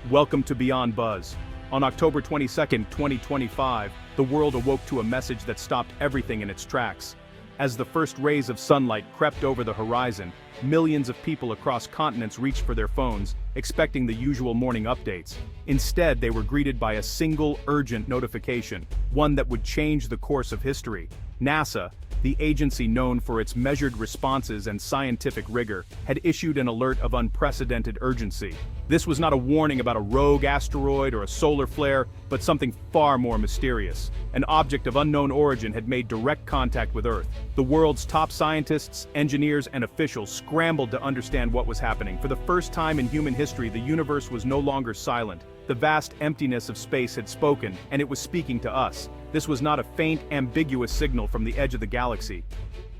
Welcome to Beyond Buzz. On October 22, 2025, the world awoke to a message that stopped everything in its tracks. As the first rays of sunlight crept over the horizon, millions of people across continents reached for their phones, expecting the usual morning updates. Instead, they were greeted by a single urgent notification, one that would change the course of history. NASA, the agency known for its measured responses and scientific rigor, had issued an alert of unprecedented urgency. This was not a warning about a rogue asteroid or a solar flare, but something far more mysterious. An object of unknown origin had made direct contact with Earth. The world's top scientists, engineers, and officials scrambled to understand what was happening. For the first time in human history, the universe was no longer silent. The vast emptiness of space had spoken, and it was speaking to us. This was not a faint, ambiguous signal from the edge of the galaxy.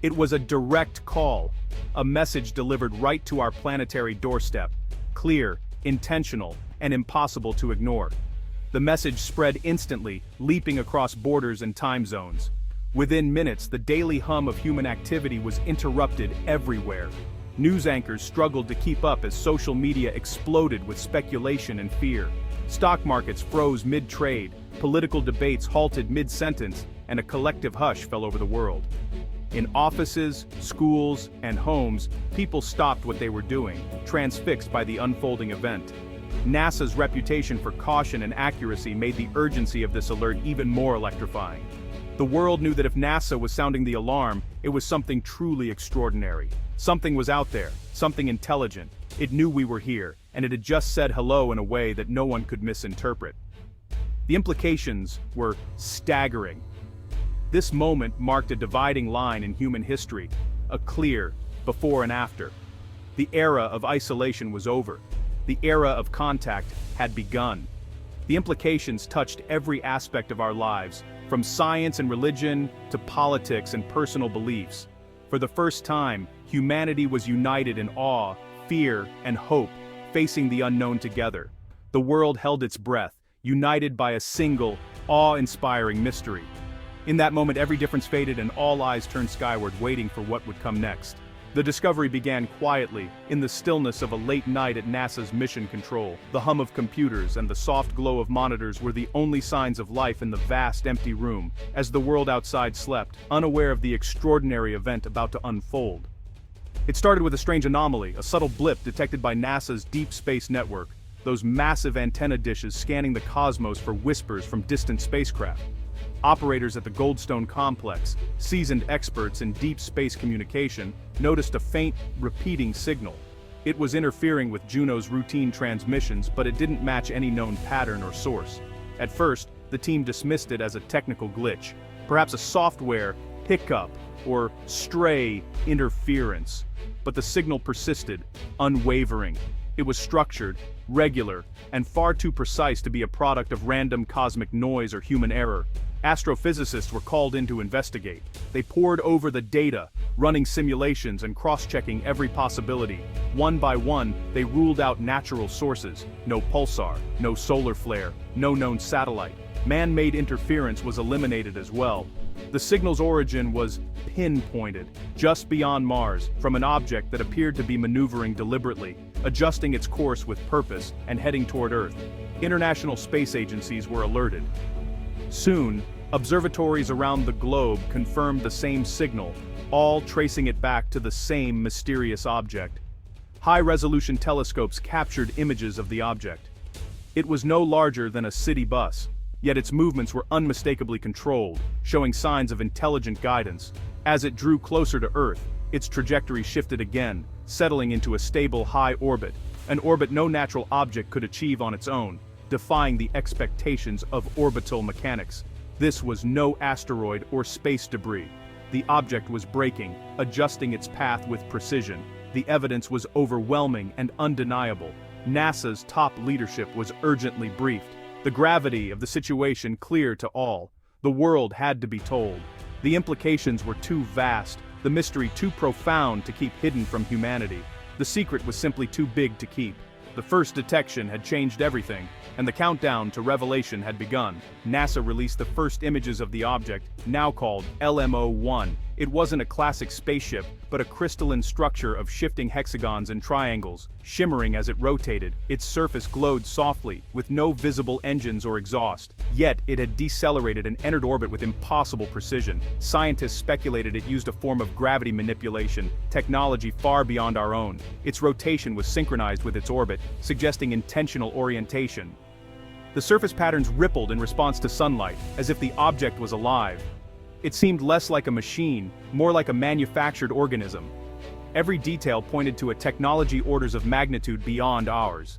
It was a direct call, a message delivered right to our planetary doorstep, clear, intentional, and impossible to ignore. The message spread instantly, leaping across borders and time zones. Within minutes, the daily hum of human activity was interrupted everywhere. News anchors struggled to keep up as social media exploded with speculation and fear. Stock markets froze mid-trade, political debates halted mid-sentence, and a collective hush fell over the world. In offices, schools, and homes, people stopped what they were doing, transfixed by the unfolding event. NASA's reputation for caution and accuracy made the urgency of this alert even more electrifying. The world knew that if NASA was sounding the alarm, it was something truly extraordinary. Something was out there, something intelligent. It knew we were here, and it had just said hello in a way that no one could misinterpret. The implications were staggering. This moment marked a dividing line in human history, a clear before and after. The era of isolation was over. The era of contact had begun. The implications touched every aspect of our lives, from science and religion to politics and personal beliefs. For the first time, humanity was united in awe, fear, and hope, facing the unknown together. The world held its breath, united by a single, awe-inspiring mystery. In that moment, every difference faded and all eyes turned skyward, waiting for what would come next. The discovery began quietly, in the stillness of a late night at NASA's mission control. The hum of computers and the soft glow of monitors were the only signs of life in the vast empty room, as the world outside slept, unaware of the extraordinary event about to unfold. It started with a strange anomaly, a subtle blip detected by NASA's Deep Space Network, those massive antenna dishes scanning the cosmos for whispers from distant spacecraft. Operators at the Goldstone complex, seasoned experts in deep space communication, noticed a faint, repeating signal. It was interfering with Juno's routine transmissions, but it didn't match any known pattern or source. At first, the team dismissed it as a technical glitch, perhaps a software hiccup or stray interference. But the signal persisted, unwavering. It was structured, regular, and far too precise to be a product of random cosmic noise or human error. Astrophysicists were called in to investigate. They pored over the data, running simulations and cross-checking every possibility. One by one, they ruled out natural sources. No pulsar, no solar flare, no known satellite. Man-made interference was eliminated as well. The signal's origin was pinpointed, just beyond Mars, from an object that appeared to be maneuvering deliberately, adjusting its course with purpose and heading toward Earth. International space agencies were alerted. Soon, observatories around the globe confirmed the same signal, all tracing it back to the same mysterious object. High-resolution telescopes captured images of the object. It was no larger than a city bus, yet its movements were unmistakably controlled, showing signs of intelligent guidance. As it drew closer to Earth, its trajectory shifted again, settling into a stable high orbit, an orbit no natural object could achieve on its own, defying the expectations of orbital mechanics. This was no asteroid or space debris. The object was braking, adjusting its path with precision. The evidence was overwhelming and undeniable. NASA's top leadership was urgently briefed. The gravity of the situation clear to all. The world had to be told. The implications were too vast, the mystery too profound to keep hidden from humanity. The secret was simply too big to keep. The first detection had changed everything, and the countdown to revelation had begun. NASA released the first images of the object, now called LMO-1. It wasn't a classic spaceship, but a crystalline structure of shifting hexagons and triangles, shimmering as it rotated. Its surface glowed softly, with no visible engines or exhaust. Yet, it had decelerated and entered orbit with impossible precision. Scientists speculated it used a form of gravity manipulation, technology far beyond our own. Its rotation was synchronized with its orbit, suggesting intentional orientation. The surface patterns rippled in response to sunlight, as if the object was alive. It seemed less like a machine, more like a manufactured organism. Every detail pointed to a technology orders of magnitude beyond ours.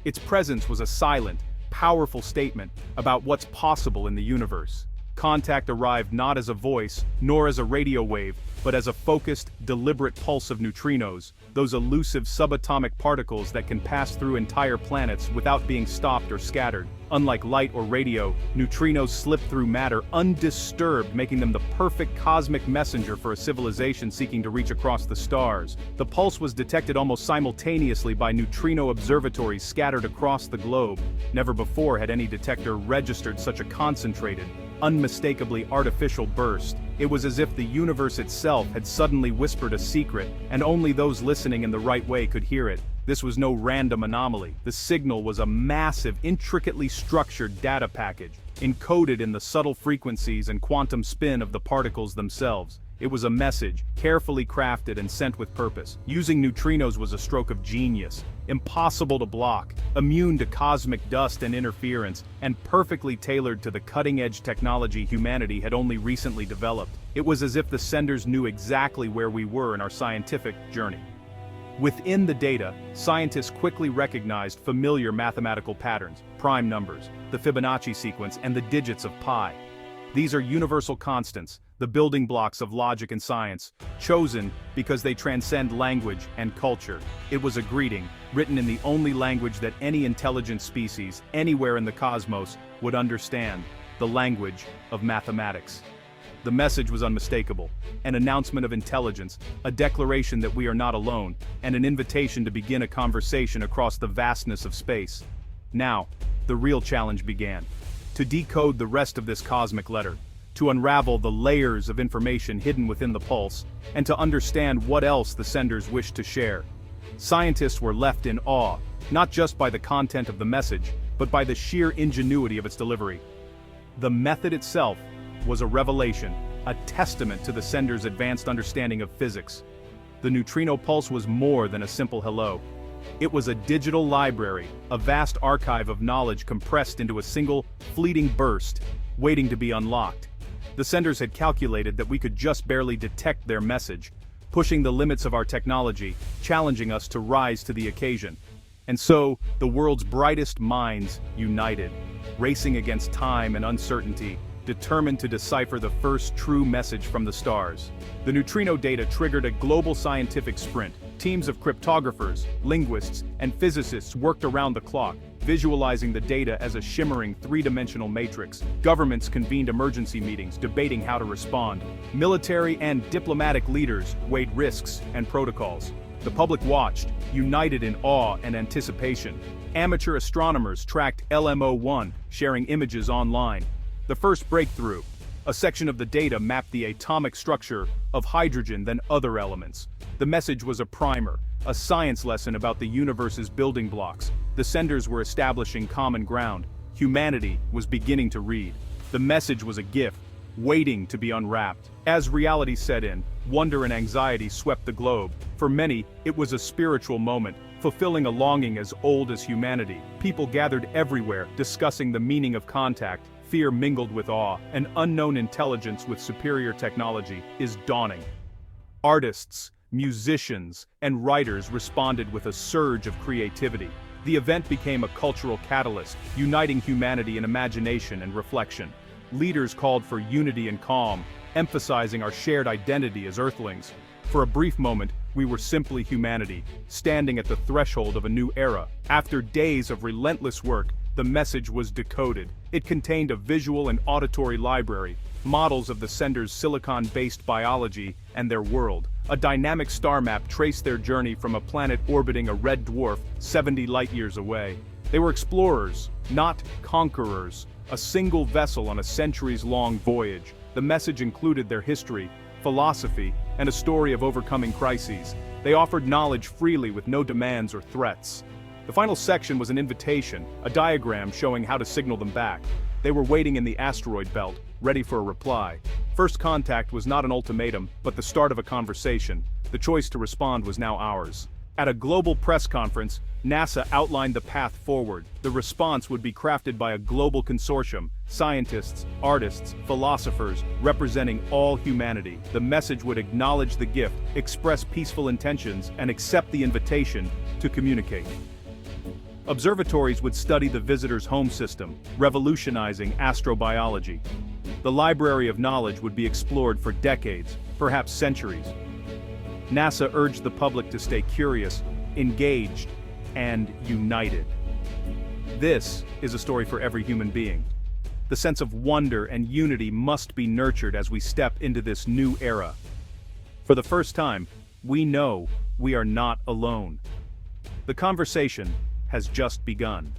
Its presence was a silent, powerful statement about what's possible in the universe. Contact arrived not as a voice, nor as a radio wave, but as a focused, deliberate pulse of neutrinos, those elusive subatomic particles that can pass through entire planets without being stopped or scattered. Unlike light or radio, neutrinos slip through matter undisturbed, making them the perfect cosmic messenger for a civilization seeking to reach across the stars. The pulse was detected almost simultaneously by neutrino observatories scattered across the globe. Never before had any detector registered such a concentrated, unmistakably artificial burst. It was as if the universe itself had suddenly whispered a secret, and only those listening in the right way could hear it. This was no random anomaly. The signal was a massive, intricately structured data package, encoded in the subtle frequencies and quantum spin of the particles themselves. It was a message, carefully crafted and sent with purpose. Using neutrinos was a stroke of genius, impossible to block, immune to cosmic dust and interference, and perfectly tailored to the cutting-edge technology humanity had only recently developed. It was as if the senders knew exactly where we were in our scientific journey. Within the data, scientists quickly recognized familiar mathematical patterns, prime numbers, the Fibonacci sequence, and the digits of pi. These are universal constants, the building blocks of logic and science, chosen because they transcend language and culture. It was a greeting, written in the only language that any intelligent species, anywhere in the cosmos, would understand, the language of mathematics. The message was unmistakable, an announcement of intelligence, a declaration that we are not alone, and an invitation to begin a conversation across the vastness of space. Now, the real challenge began. To decode the rest of this cosmic letter, to unravel the layers of information hidden within the pulse, and to understand what else the senders wished to share. Scientists were left in awe, not just by the content of the message, but by the sheer ingenuity of its delivery. The method itself was a revelation, a testament to the sender's advanced understanding of physics. The neutrino pulse was more than a simple hello. It was a digital library, a vast archive of knowledge compressed into a single, fleeting burst, waiting to be unlocked. The senders had calculated that we could just barely detect their message, pushing the limits of our technology, challenging us to rise to the occasion. And so, the world's brightest minds united, racing against time and uncertainty, determined to decipher the first true message from the stars. The neutrino data triggered a global scientific sprint. Teams of cryptographers, linguists, and physicists worked around the clock, visualizing the data as a shimmering three-dimensional matrix. Governments convened emergency meetings, debating how to respond. Military and diplomatic leaders weighed risks and protocols. The public watched, united in awe and anticipation. Amateur astronomers tracked LMO-1, sharing images online. The first breakthrough, a section of the data mapped the atomic structure of hydrogen than other elements. The message was a primer, a science lesson about the universe's building blocks. The senders were establishing common ground. Humanity was beginning to read. The message was a gift, waiting to be unwrapped. As reality set in, wonder and anxiety swept the globe. For many, it was a spiritual moment, fulfilling a longing as old as humanity. People gathered everywhere, discussing the meaning of contact. Fear mingled with awe. An unknown intelligence with superior technology is dawning. Artists, musicians, and writers responded with a surge of creativity. The event became a cultural catalyst, uniting humanity in imagination and reflection. Leaders called for unity and calm, emphasizing our shared identity as Earthlings. For a brief moment, we were simply humanity, standing at the threshold of a new era. After days of relentless work, the message was decoded. It contained a visual and auditory library, models of the sender's silicon-based biology and their world. A dynamic star map traced their journey from a planet orbiting a red dwarf 70 light-years away. They were explorers, not conquerors, a single vessel on a centuries-long voyage. The message included their history, philosophy, and a story of overcoming crises. They offered knowledge freely with no demands or threats. The final section was an invitation, a diagram showing how to signal them back. They were waiting in the asteroid belt, ready for a reply. First contact was not an ultimatum, but the start of a conversation. The choice to respond was now ours. At a global press conference, NASA outlined the path forward. The response would be crafted by a global consortium, scientists, artists, philosophers, representing all humanity. The message would acknowledge the gift, express peaceful intentions, and accept the invitation to communicate. Observatories would study the visitor's home system, revolutionizing astrobiology. The library of knowledge would be explored for decades, perhaps centuries. NASA urged the public to stay curious, engaged, and united. This is a story for every human being. The sense of wonder and unity must be nurtured as we step into this new era. For the first time, we know we are not alone. The conversation has just begun.